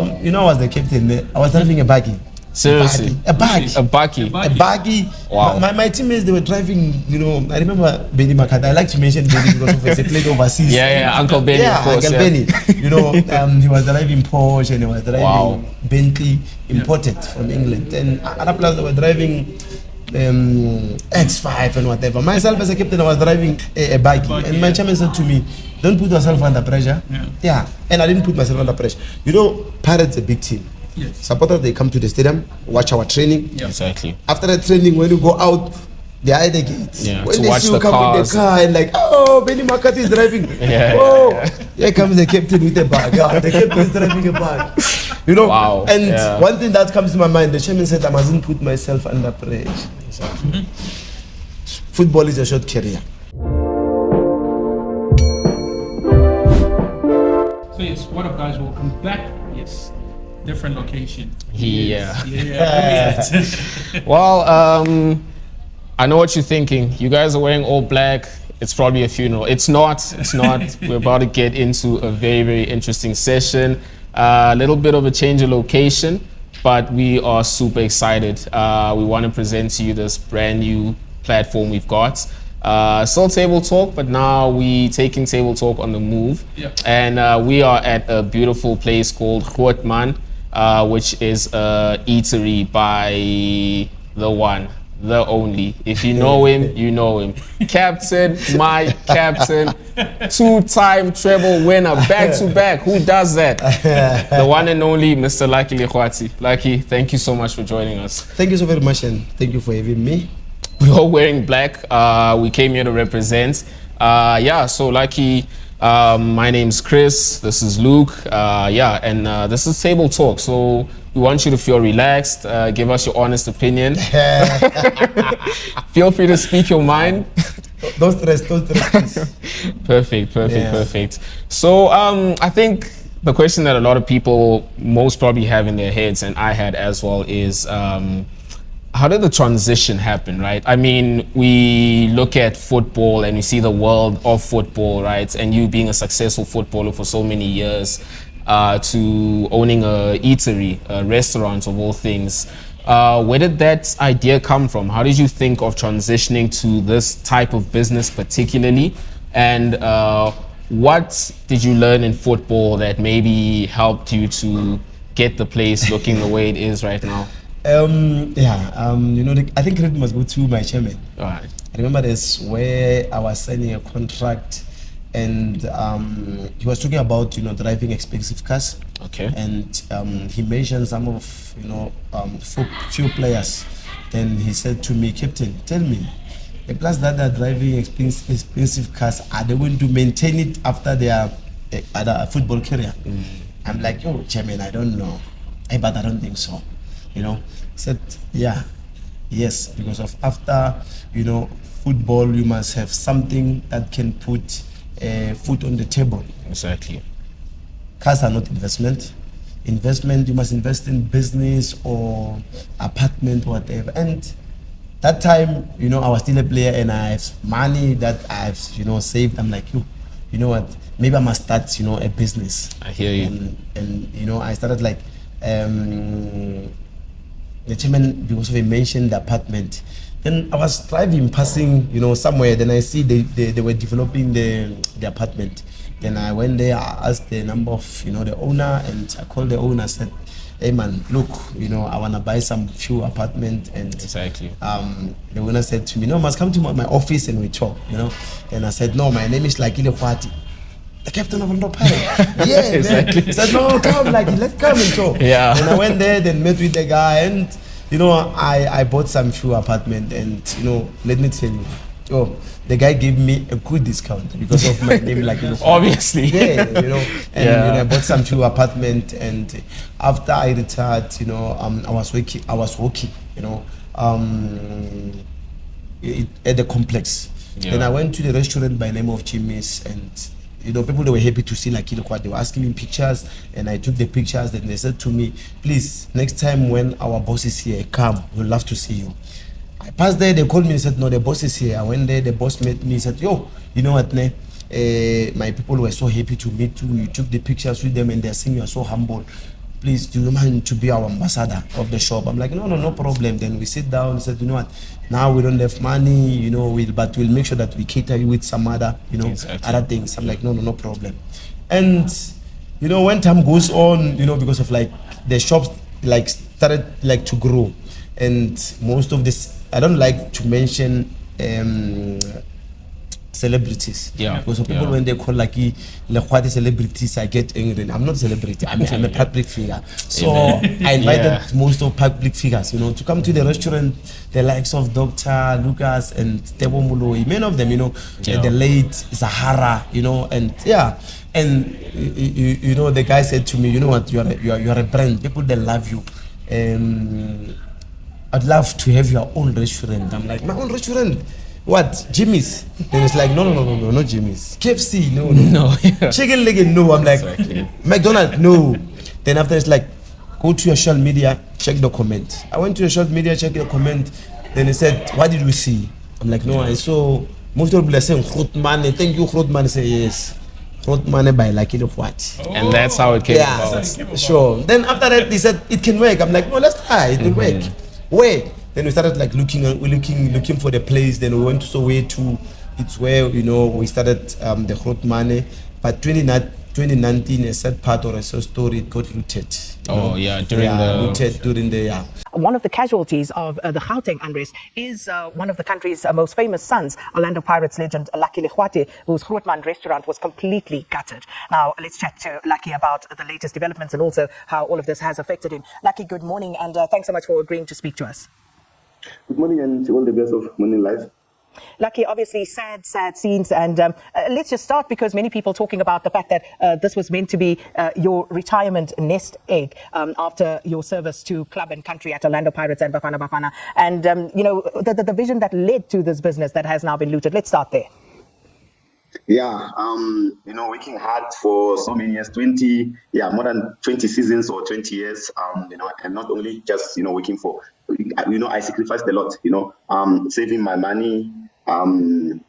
I was the captain there. I was driving a buggy. Seriously? A buggy. A buggy. Wow. My teammates, they were driving, I remember Benny Makata. I like to mention Benny because he played overseas. Yeah, Uncle Benny, of course. Uncle Benny. He was driving Porsche and he was driving Bentley, imported from England. And other players, they were driving X5 and whatever. Myself as a captain, I was driving a buggy. And my chairman said to me, don't put yourself under pressure. Yeah. And I didn't put myself under pressure. Pirates a big team. Yes. Supporters, they come to the stadium, watch our training. Yeah. Exactly. After the training, when you go out, they are at the gates. Yeah. When to they watch see the you come cars. with the car and like, oh, Benny McCarthy is driving. Here comes the captain with a bag. The captain is driving a bag. Wow. And one thing that comes to my mind, the chairman said I mustn't put myself under pressure. Exactly. Football is a short career. So yes, what up, guys? Welcome back. Yes. Different location. Yeah. Well, I know what you're thinking. You guys are wearing all black. It's probably a funeral. It's not. We're about to get into a very, very interesting session. A little bit of a change of location, but we are super excited. We want to present to you this brand new platform we've got. Still Table Talk, but now we taking Table Talk on the move. Yep. And we are at a beautiful place called Grootman, which is a eatery by the one, the only. If you know him, you know him. Captain, my captain, 2-time treble winner, back to back. Who does that? The one and only Mr. Lucky Lekgwathi. Lucky, thank you so much for joining us. Thank you so very much, and thank you for having me. We're all wearing black. We came here to represent. So Lucky, my name's Chris. This is Luke. And this is Table Talk. So we want you to feel relaxed. Give us your honest opinion. Feel free to speak your mind. Don't stress. Perfect. So I think the question that a lot of people most probably have in their heads, and I had as well, is how did the transition happen, right? I mean, we look at football and we see the world of football, right? And you being a successful footballer for so many years, to owning a eatery, a restaurant of all things. Where did that idea come from? How did you think of transitioning to this type of business particularly? And what did you learn in football that maybe helped you to get the place looking the way it is right now? I think credit must go to my chairman. All right. I remember this where I was signing a contract, and he was talking about driving expensive cars. Okay. And he mentioned some of few players. Then he said to me, Captain, tell me, the players that are driving expensive cars, are they going to maintain it after their football career? I'm like, yo, chairman, I don't know, but I don't think so. He said, yes, because of after football, you must have something that can put food on the table. Exactly. Cars are not investment. You must invest in business or apartment, whatever. And that time, I was still a player and I have money that I've saved. I'm like, you know what, maybe I must start a business. I hear you. And I started like the chairman, because he mentioned the apartment. Then I was driving, passing, somewhere. Then I see they were developing the apartment. Then I went there, I asked the number of, the owner, and I called the owner, said, hey man, look, I want to buy some few apartment. And exactly. The owner said to me, no, must come to my office and we talk, And I said, no, my name is Lucky Lekgwathi, the captain of the Pirate. Yeah, exactly. He said, no, come, let's come and talk. Yeah. And I went there, then met with the guy, and I bought some few apartment, and let me tell you, the guy gave me a good discount because of my name, obviously. Yeah, and I bought some few apartment, and after I retired, I was working, at the complex. Yeah. Then I went to the restaurant by name of Jimmy's, and people, they were happy to see Lucky Lekgwathi. They were asking me pictures, and I took the pictures. Then they said to me, please, next time when our boss is here, come, we'd love to see you. I passed there, they called me and said, no, the boss is here. I went there, the boss met me, said, yo, you know what, my people were so happy to meet you. You took the pictures with them, and they're saying you are so humble. please, do you mind to be our ambassador of the shop? I'm like, no problem. Then we sit down and said, you know what, now we don't have money, you know, but we'll make sure that we cater you with some other, you know, other things. I'm like, no problem. And, you know, when time goes on, you know, because of like the shops like started like to grow, and most of this, I don't like to mention celebrities. Yeah. Because of people, when they call Lucky Lekgwathi celebrities, I get angry. I'm not a celebrity. I'm a public figure. So I invited most of public figures, you know, to come to the restaurant. The likes of Dr. Lucas and Tebo Muloi, many of them, you know, the late Zahara, you know, and and you know, the guy said to me, you know what, you're a brand. People, they love you. I'd love to have your own restaurant. I'm like, my own restaurant? What, Jimmy's? Then it's like, no, not Jimmy's. KFC, no. Chicken leg, no. I'm like, McDonald's, no. Then after, it's like, go to your social media, check the comment. I went to your social media, check your comment. Then he said, what did we see? I'm like, no, I saw most people are saying Grootman. Thank you, Grootman. Say yes, Grootman by Lucky Lekgwathi. And that's how it came about. Sure. Then after that, he said it can work. I'm like, no, let's try. It will work. Where? Then we started like looking for the place. Then we went to Soweto too. It's where, you know, we started the Grootman. But 2019, a sad part or a sad story, it got looted. During the One of the casualties of the Gauteng unrest is one of the country's most famous sons, Orlando Pirates legend Lucky Lekgwathi, whose Grootman restaurant was completely gutted. Now, let's chat to Lucky about the latest developments and also how all of this has affected him. Lucky, good morning, and thanks so much for agreeing to speak to us. Good morning, and to all the best of Morning Live. Lucky, obviously sad scenes, and let's just start, because many people talking about the fact that this was meant to be your retirement nest egg after your service to club and country at Orlando Pirates and Bafana. And, you know, the vision that led to this business that has now been looted. Let's start there. Yeah, you know, working hard for so many years, more than 20 seasons or 20 years, you know, and not only just, you know, working for, you know, I sacrificed a lot, you know, saving my money, and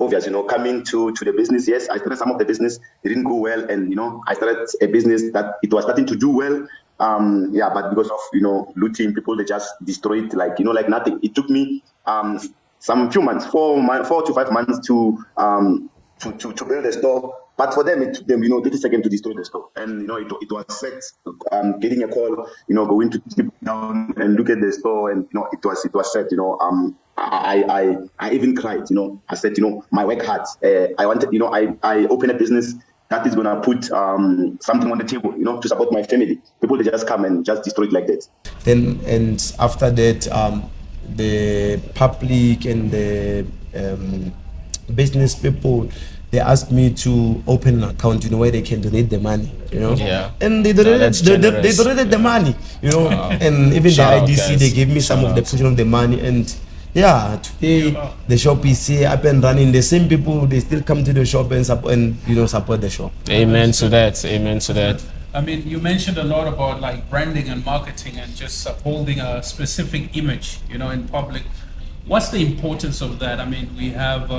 obviously, you know, coming to the business. Yes, I started some of the business, it didn't go well, and, you know, I started a business that it was starting to do well, but because of, you know, looting, people, they just destroyed, like, you know, like nothing. It took me some few months, 4 to 5 months to build a store. But for them, it took them, you know, 30 seconds to destroy the store. And, you know, it was set, getting a call, you know, going to sit down and look at the store, and, you know, it was set, you know, I even cried, you know. I said, you know, my work hard. I wanted, you know, I opened a business that is going to put something on the table, you know, to support my family. People, they just come and just destroy it like that. Then, and after that, the public and the business people, they asked me to open an account, you know, where they can donate the money, you know. Yeah. And they donated, they donated the money, you know. And even the IDC, they gave me some of the portion of the money. And yeah, today the shop is here up and running. The same people, they still come to the shop and support, and, you know, support the shop. Amen to that. Amen to that. I mean, you mentioned a lot about like branding and marketing and just upholding a specific image, you know, in public. What's the importance of that? I mean, we have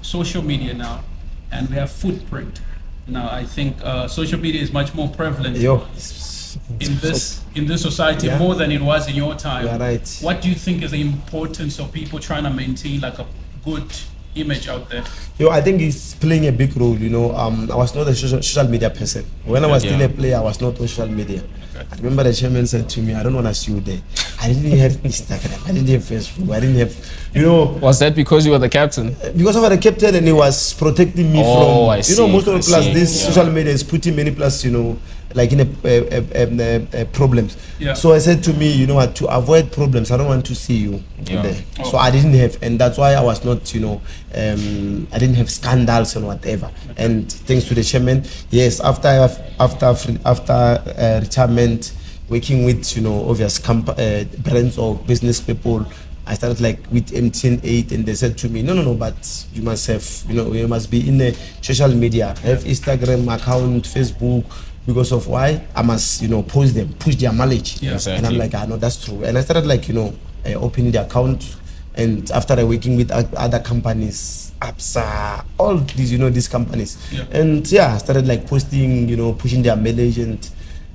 social media now, and we have footprint. Now, I think social media is much more prevalent in this society, more than it was in your time. Yeah, right. What do you think is the importance of people trying to maintain like a good image out there? I think it's playing a big role, you know. I was not a social media person. When I was still a player, I was not on social media. I remember the chairman said to me, I don't want to see you there. I didn't have Instagram, I didn't have Facebook, I didn't have, you know. Was that because you were the captain? Because I was the captain, and he was protecting me from, you know, most of the plus this social media is putting many plus, you know, like in a problems. Yeah. So I said to me, you know what, to avoid problems, I don't want to see you there. So I didn't have, and that's why I was not, you know, I didn't have scandals and whatever. And thanks to the chairman, yes, after retirement, working with, you know, obvious brands or business people, I started like with MTN 8, and they said to me, no, but you must have, you know, you must be in the social media, have Instagram account, Facebook, because of why I must, you know, post them, push their mileage. Yeah, exactly. And I'm like, no, that's true. And I started like, you know, opening the account, and after I working with other companies, APSA, all these, you know, these companies, and I started like posting, you know, pushing their mileage, and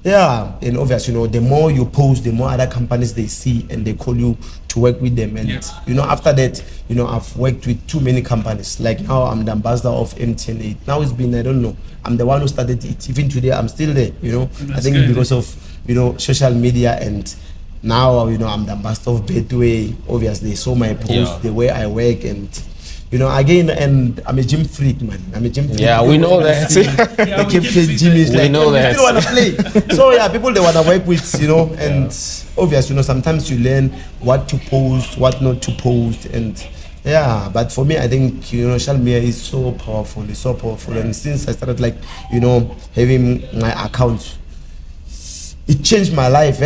Yeah, and obviously, the more you post, the more other companies they see and they call you to work with them. And after that, I've worked with too many companies. Like now, I'm the ambassador of MTN8. Now it's been, I don't know, I'm the one who started it. Even today, I'm still there. I think good. because of social media, and now I'm the ambassador of Betway. Obviously, they saw my post, the way I work, and again, and I'm a gym freak, man. I'm a gym freak. Yeah, we know that. The captain gym is like, know that. still want to play. So yeah, people they want to work with, and obviously, sometimes you learn what to post, what not to post, and yeah. But for me, I think social media is so powerful. It's so powerful, and since I started having my account, it changed my life.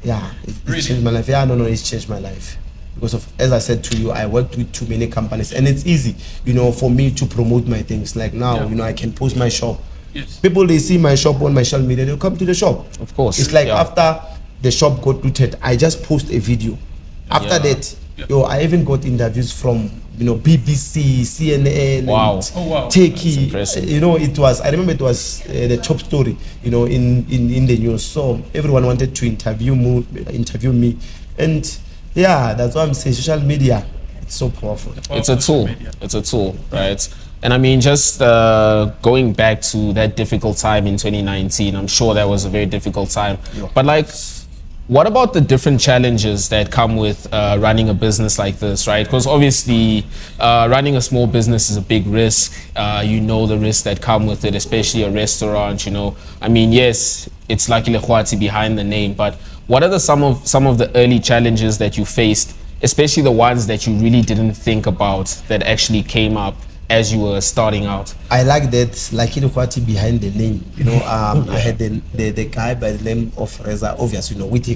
Yeah, it changed my life. Yeah, no, it's changed my life. Because of, as I said to you, I worked with too many companies, and it's easy, for me to promote my things. Like now, I can post my shop. Yes. People, they see my shop on my social media, they'll come to the shop. Of course. It's like after the shop got looted, I just post a video. After that, I even got interviews from BBC, CNN, Wow. Wow. Turkey. That's impressive. I remember it was the top story, in the news. So everyone wanted to interview me, and yeah, that's why I'm saying social media, it's so powerful. It's a tool. It's a tool, right? And I mean, just going back to that difficult time in 2019, I'm sure that was a very difficult time. Yeah. But what about the different challenges that come with running a business like this, right? Because obviously, running a small business is a big risk. The risks that come with it, especially a restaurant. I mean, yes, it's Lucky Lekgwathi behind the name, but what are some of the early challenges that you faced, especially the ones that you really didn't think about that actually came up as you were starting out? I like that Lucky Lekgwathi behind the name. I had the guy by the name of Reza, obviously, with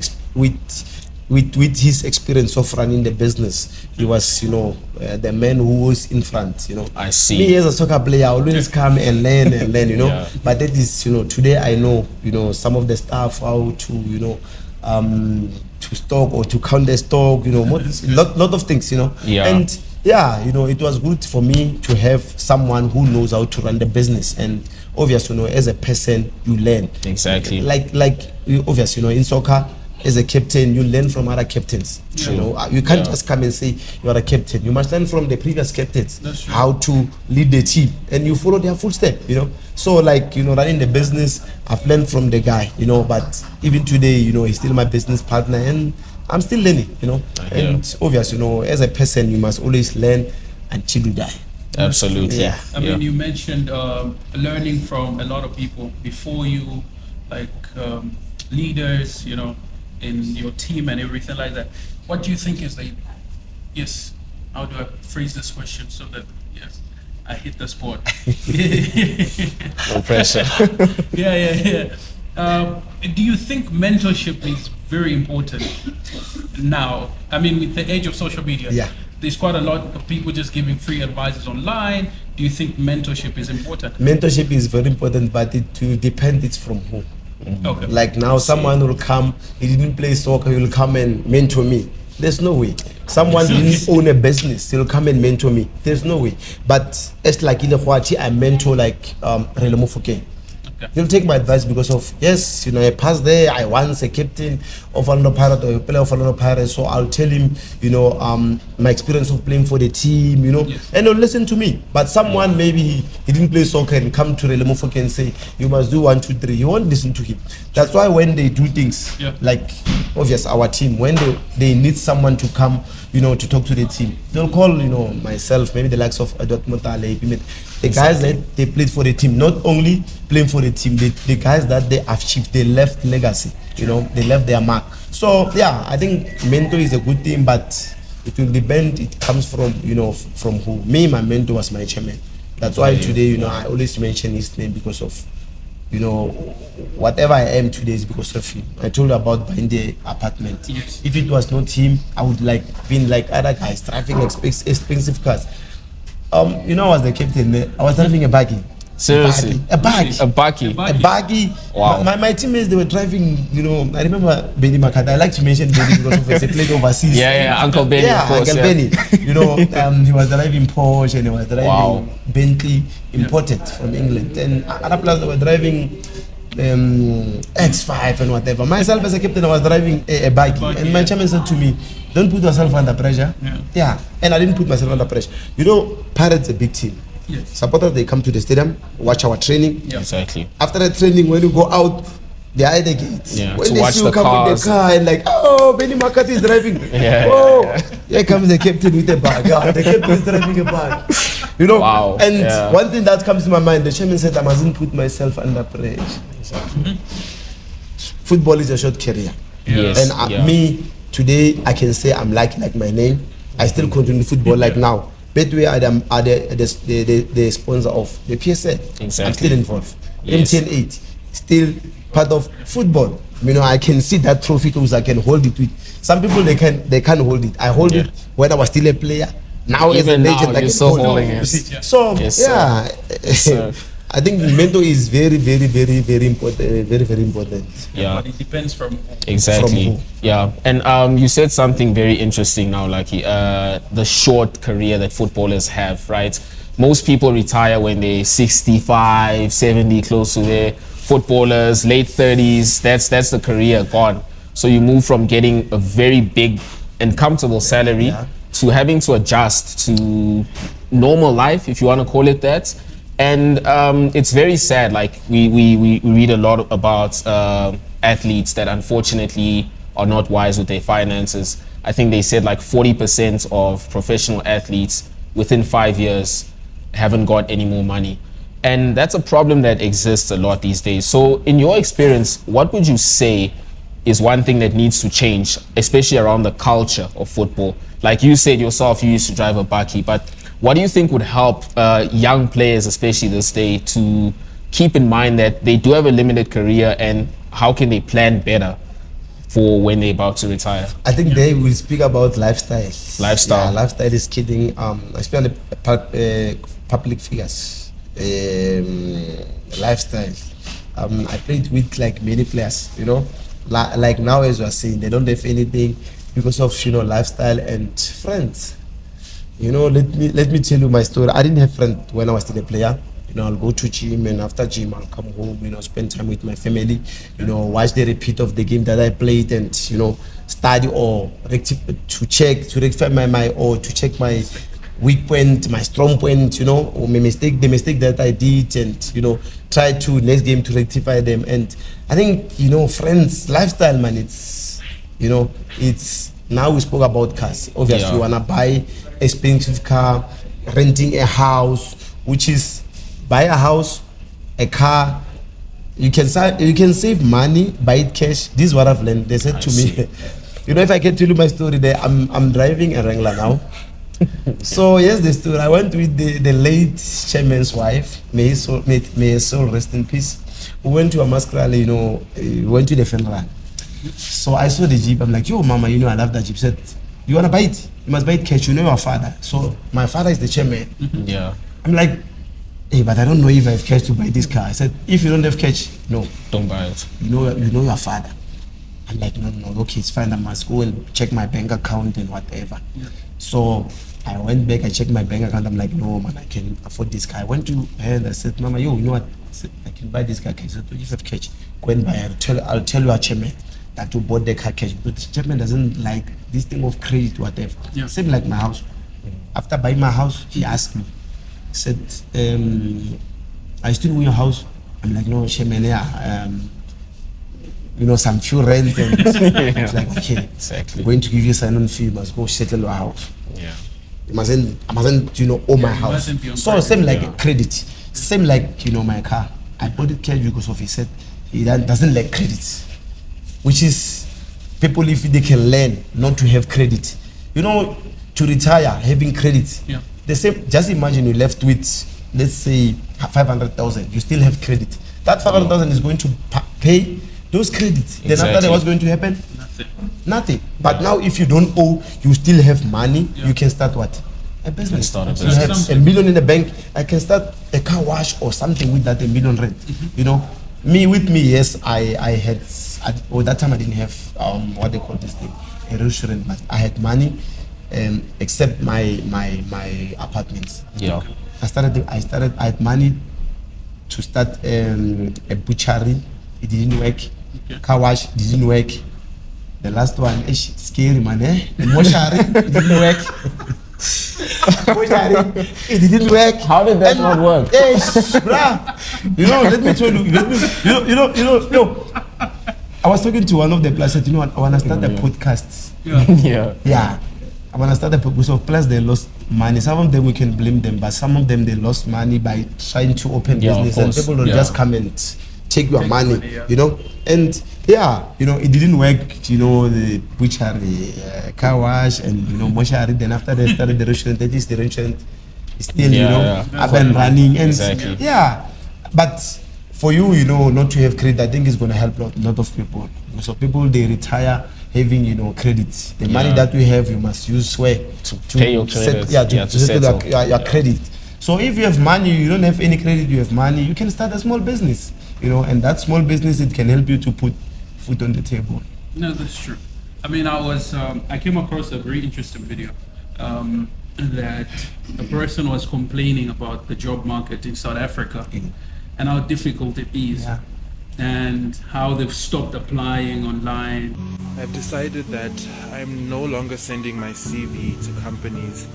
his experience of running the business. He was, the man who was in front, I see. Me as a soccer player, I always come and learn, Yeah. But that is, today I know, some of the stuff, how to, to stock or to count the stock, lot of things, Yeah. And yeah, it was good for me to have someone who knows how to run the business. And obviously, as a person, you learn. Exactly. Like obviously, in soccer, as a captain, you learn from other captains. You can't just come and say you are a captain. You must learn from the previous captains how to lead the team, and you follow their footsteps. So running the business, I've learned from the guy. But even today, he's still my business partner, and I'm still learning. And obviously, as a person, you must always learn until you die. Absolutely. Yeah. I mean, you mentioned learning from a lot of people before you, leaders, in your team and everything like that. What do you think is how do I phrase this question so that, I hit the spot? No pressure. Yeah. Do you think mentorship is very important now? I mean, with the age of social media, there's quite a lot of people just giving free advices online. Do you think mentorship is important? Mentorship is very important, but it will depend. It's from who. Okay. Like now, someone will come. He didn't play soccer. He will come and mentor me. There's no way. Someone didn't own a business. He'll come and mentor me. There's no way. But as like Lekgwathi, I mentor Relemo Fokeng. Okay. He'll take my advice because of I passed there. I once a captain of Orlando Pirates or a player of Orlando Pirates, so I'll tell him, my experience of playing for the team, and he'll listen to me. But someone maybe he didn't play soccer and come to Relemo Fokeng and say you must do 1, 2, 3. You won't listen to him. That's why when they do things like obvious our team, when they need someone to come, to talk to the team, they'll call myself, maybe the likes of Adot Motale, the guys that they played for the team, not only playing for the team, the guys that they achieved, they left legacy, they left their mark. So yeah, I think mentor is a good thing, but it will depend. It comes from from who. Me, my mentor was my chairman. That's why today I always mention his name because of whatever I am today is because of him. I told you about buying the apartment. Yes. If it was not him, I would been like other guys driving expensive cars. I was the captain there. I was driving a buggy. Seriously? A buggy. A buggy. A A buggy. Wow. My teammates, they were driving, I remember Benny Makata. I like to mention Benny because of he played overseas. Yeah, Uncle Benny, of course. Uncle Benny. He was driving Porsche and he was driving Bentley, imported from England. And other players that were driving X5 and whatever. Myself as a captain, I was driving a bike, and my chairman said to me, "Don't put yourself under pressure." Yeah, and I didn't put myself under pressure. You know, Pirates a big team. Yes. Supporters, they come to the stadium, watch our training. Exactly. After the training, when you go out, they are at the gates. Yeah, When to they watch see you the come cars. with the car and like, oh, Benny McCarthy is driving. Here comes the captain with a bag. Yeah, the captain is driving a bag. You know, Wow. and one thing that comes to my mind, the chairman said, I mustn't put myself under pressure. Football is a short career. Yes. And me, today, I can say I'm like my name. I still continue football like now. Betway are the sponsor of the PSL. Exactly. I'm still involved. Yes. MTN 8, still part of football. You know, I can see that trophy because I can hold it with. Some people they can't hold it. I hold it when I was still a player. Now as a Even now, legend, I you're can still hold holding it. it. You see? So Yes, sir. yeah, Yes, sir. I think mentor is very, very, very, very important. Very, very important. Yeah. But it depends from who. Exactly. From who? Yeah. And you said something very interesting now, Lucky. The short career that footballers have, right? Most people retire when they're 65, 70, close to there. Footballers, late 30s, that's the career gone. So you move from getting a very big and comfortable salary to having to adjust to normal life, if you want to call it that. And it's very sad. Like we read a lot about athletes that unfortunately are not wise with their finances. I think they said like 40% of professional athletes within 5 years haven't got any more money. And that's a problem that exists a lot these days. So in your experience, what would you say is one thing that needs to change, especially around the culture of football? Like you said yourself, you used to drive a bakkie, but what do you think would help young players, especially this day, to keep in mind that they do have a limited career, and how can they plan better for when they're about to retire? I think they will speak about lifestyle. Lifestyle. Yeah, lifestyle is kidding. Especially public figures. Lifestyle. I played with like many players, you know. Like now, as you are saying, they don't have anything because of lifestyle and friends. You know, let me tell you my story. I didn't have friends when I was still a player. You know, I'll go to gym, and after gym I'll come home, spend time with my family, watch the repeat of the game that I played, and study or to rectify to check my weak point, my strong point, or the mistake that I did, and try to next game to rectify them. And I think friends, lifestyle, man, it's now we spoke about cars. Obviously, you wanna buy expensive car, renting a house, which is buy a house, a car. You can save money, buy it cash. This is what I've learned. They said to me, if I can tell you my story, there, I'm driving a Wrangler now. So yes, the story. I went with the late chairman's wife. May his soul rest in peace. We went to a masquerade. We went to the funeral. So I saw the Jeep. I'm like, yo, mama, I love that Jeep. She said, you wanna buy it? You must buy it cash. You know your father. So my father is the chairman. Yeah. I'm like, hey, but I don't know if I have cash to buy this car. I said, if you don't have cash, no, Don't buy it. you know your father. I'm like, no, okay, it's fine. I must go and check my bank account and whatever. So I went back, I checked my bank account. I'm like, no, man, I can afford this car. I went to her and I said, mama, you know what? I said, I can buy this car cash. She said, if you have cash, go and buy it. I'll tell your chairman that you bought the car cash. But the chairman doesn't like this thing of credit, whatever. Same like my house. After buying my house, he asked me, he said, I still own your house? I'm like, no, chairman, some few rent. And it's like, okay, Exactly. I'm going to give you a sign-on fee. You must go settle your house. Yeah. I mustn't, own my house. mustn't be on So credit. same like credit. Same like, my car. I bought it cash because of he said he doesn't like credit. Which is, people, if they can learn not to have credit. To retire, having credit. Yeah. The same, just imagine you left with, let's say, 500,000. You still have credit. That 500,000 is going to pay those credits. Then after that, Exactly. what's going to happen? Nothing. Nothing. But now, if you don't owe, you still have money. You can start what? A business. start a You have business. $1 million in the bank. I can start a car wash or something with that $1 million rent. Yes, I had. That time I didn't have what they call this thing, a restaurant, but I had money, except my apartments. Yeah. I had money to start a butchery it didn't work. Okay. Car wash didn't work. The last one, scary man, Moshari, it didn't work. Moshari, it didn't work. How did that not work? Bruh. You know, let me tell you, I was talking to one of the players, said, you know what, I want to start the podcast. Yeah. Yeah. I want to start the podcast. So plus they lost money. Some of them we can blame them, but some of them they lost money by trying to open business, and people will just come and take your money, you know. And you know, it didn't work, you know, the butchery, car wash, and you know, moshari. Then after they started the restaurant, that is the restaurant is still, you know, up and running. And but for you, you know, not to have credit, I think is going to help a lot of people. So people, they retire having, you know, credit. The money that we have, you must use to pay your credit. To settle your credit. So if you have money, you don't have any credit, you have money, you can start a small business, you know, and that small business, it can help you to put food on the table. No, that's true. I mean, I came across a very interesting video that a person was complaining about the job market in South Africa and how difficult it is. And how they've stopped applying online. I've decided that I'm no longer sending my CV to companies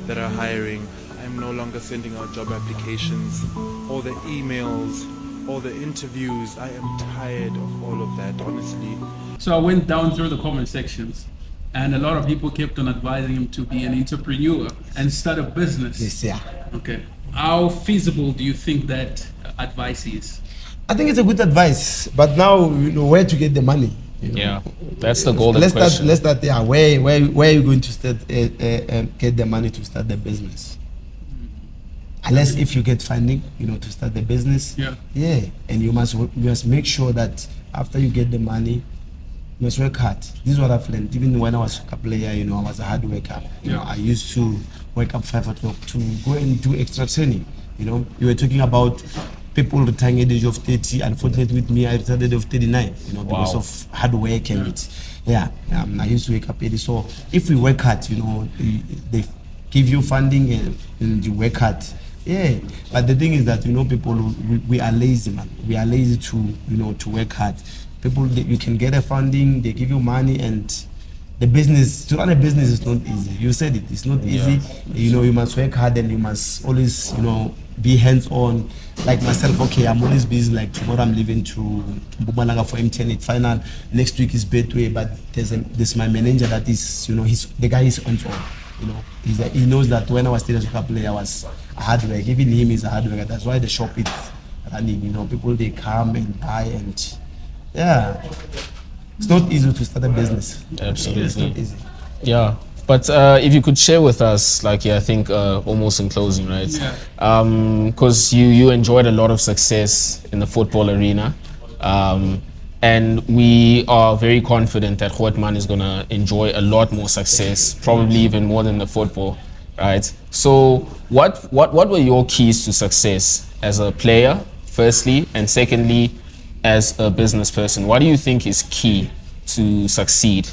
that are hiring. I'm no longer sending out job applications, all the emails, all the interviews. I am tired of all of that, honestly. So I went down through the comment sections, and a lot of people kept on advising him to be an entrepreneur and start a business. Yes, yeah. Okay. How feasible do you think that advice is? I think it's a good advice, but now you know where to get the money. You know? Yeah, that's the golden question. Let's start there. Where are you going to start get the money to start the business? Unless if you get funding, you know, to start the business. And you must make sure that after you get the money, you must work hard. This is what I've learned. Even when I was a soccer player, you know, I was a hard worker. You know, I used to wake up 5 o'clock to go and do extra training. You know, you were talking about people retiring at the age of 30. Unfortunately, with me, I retired at the age of 39, you know, because of hard work and I used to wake up early. So if we work hard, you know, they give you funding and you work hard. But the thing is that, you know, people, we are lazy, man. We are lazy to, you know, to work hard. People, you can get a funding, they give you money, and the business, to run a business is not easy. You said it, it's not easy. You know, you must work hard and you must always, you know, be hands-on. Like myself, okay, I'm always busy. Like tomorrow I'm leaving to Mpumalanga for M10 final. Next week is Betway, but there's my manager that is, you know, the guy is on top. You know, he knows that when I was still a soccer player, I was a hard work. Even him is a hard worker. That's why the shop is running. You know, people, they come and buy, and it's not easy to start a business. Absolutely. It's not easy. Yeah. But if you could share with us, like, I think almost in closing, right? Because you enjoyed a lot of success in the football arena. And we are very confident that Grootman is going to enjoy a lot more success, probably even more than the football, right? So what were your keys to success as a player, firstly, and secondly, as a business person? What do you think is key to succeed?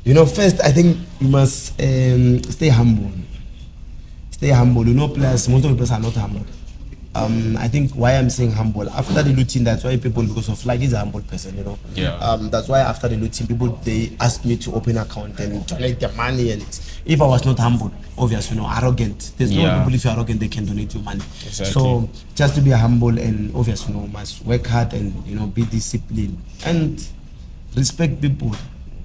You know, first, I think you must stay humble. Stay humble. You know, players, most of the players are not humble. I think why I'm saying humble, after the looting, that's why people, because of like, he's a humble person, you know. That's why after the looting, people, they asked me to open an account and donate their money. And if I was not humble, obviously, you know, arrogant, there's no people, if you're arrogant, they can donate you money. So just to be humble and obviously, you know, must work hard and, you know, be disciplined and respect people.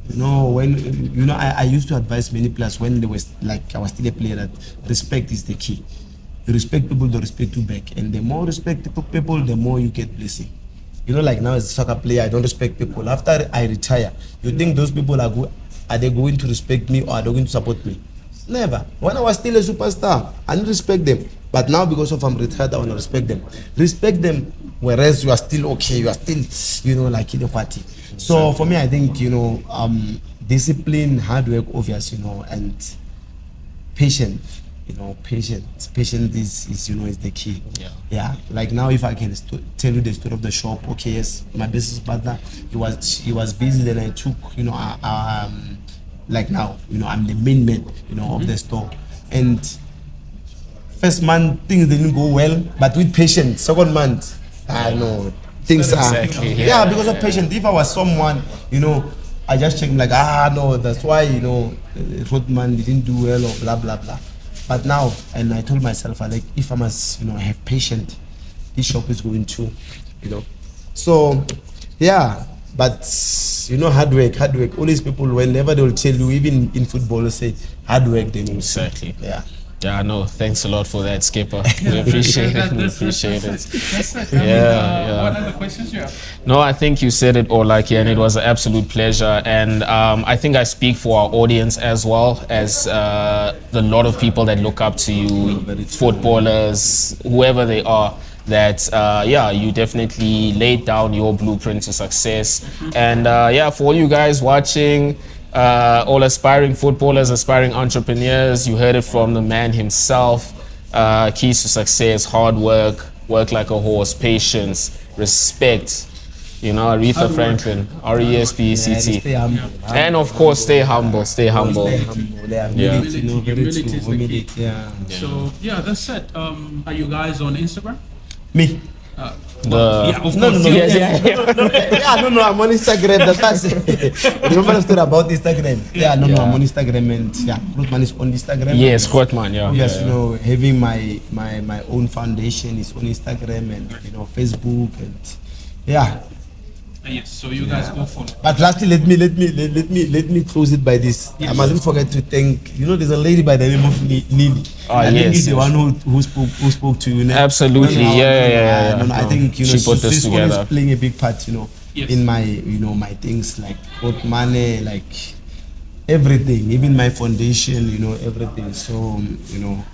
You know, when, you know, I used to advise many players when they was like, I was still a player, that respect is the key. You respect people, they respect you back. And the more respect people, the more you get blessing. You know, like now as a soccer player, I don't respect people. After I retire, you think those people are they going to respect me or are they going to support me? Never. When I was still a superstar, I didn't respect them. But now because of I'm retired, I want to respect them. Respect them, whereas you are still okay, you are still, you know, like Lekgwathi. So for me, I think, you know, discipline, hard work, obvious, you know, and patience. You know, patience is you know, is the key. Like now, if I can tell you the story of the shop, okay, yes, my business partner, he was busy, then I took, you know, like now, you know, I'm the main man, you know, of the store. And first month things didn't go well, but with patience, second month, I know things are. Exactly, Yeah, yeah. because of patience. If I was someone, you know, I just check like, no, that's why, you know, Rothman didn't do well or blah blah blah. But now, and I told myself, I like, if I must, you know, have patience, this shop is going to, you know. So, yeah, but you know, hard work. All these people, whenever they will tell you, even in football, they say hard work. They will say, Exactly. yeah. Yeah, no, thanks a lot for that, Skipper. We appreciate it. We appreciate it. That's it. Yeah. What other questions you have? No, I think you said it all, Lucky, and it was an absolute pleasure. And I think I speak for our audience as well as the lot of people that look up to you, footballers, whoever they are. That you definitely laid down your blueprint to success. And for all you guys watching, all aspiring footballers, aspiring entrepreneurs, you heard it from the man himself. Keys to success: hard work, work like a horse, patience, respect. You know, Aretha Franklin, RESPECT. Stay humble. And of course, stay humble. Stay humble. Stay humble. Yeah. Yeah. Humility, you know, very Humility true. is the key. Humility, yeah. So yeah, that's it. Are you guys on Instagram? Me. Yeah, of No, course. no, no. Yes, No, I'm on Instagram. That's what I say. Remember the story about Instagram? I'm on Instagram, and Ruthman is on Instagram. Yes, Kotman, yeah. Yes, you know, having my own foundation is on Instagram and, you know, Facebook, and Yes, so you guys go follow. But lastly, let me close it by this. Yes. I mustn't forget to thank. You know, there's a lady by the name of Nili. I think yes, he's the yes. one who spoke to you. No? Absolutely, yeah. No, I think, you know, She put this she's always together. playing a big part, you know, Yes. in my, you know, my things like money, like everything, even my foundation, you know, everything. So, you know,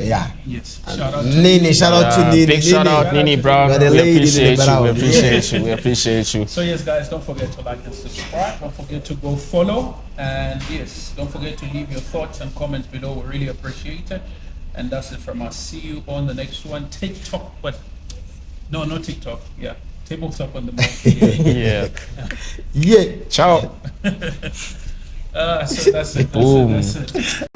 Yes. Shout out to Nini, shout out to Nini. Big shout out, Nini Brown. You are the We lady in the appreciate you. We background. appreciate you. We appreciate you. So yes, guys, don't forget to like and subscribe. Don't forget to go follow. And yes, don't forget to leave your thoughts and comments below. We really appreciate it. And that's it from us. See you on the next one. TikTok, but no, not TikTok. Yeah, tabletop on the mic. Yeah. Ciao. So that's it. Boom. That's it.